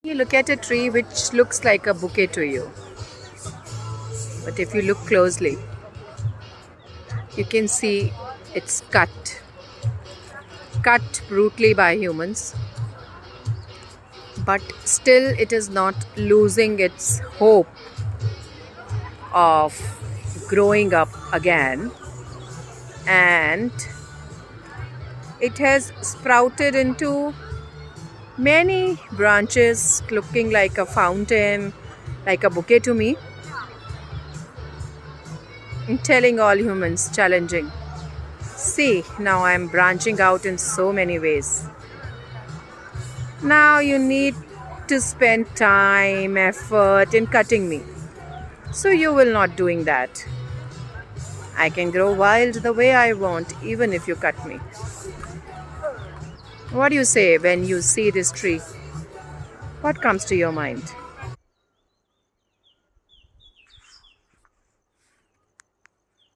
You look at a tree which looks like a bouquet to you, but if you look closely, you can see it's cut brutally by humans, but still it is not losing its hope of growing up again, and it has sprouted into many branches looking like a fountain, like a bouquet to me. I'm telling all humans, challenging. See, now I'm branching out in so many ways. Now you need to spend time, effort in cutting me. So you will not doing that. I can grow wild the way I want, even if you cut me. What do you say when you see this tree? What comes to your mind?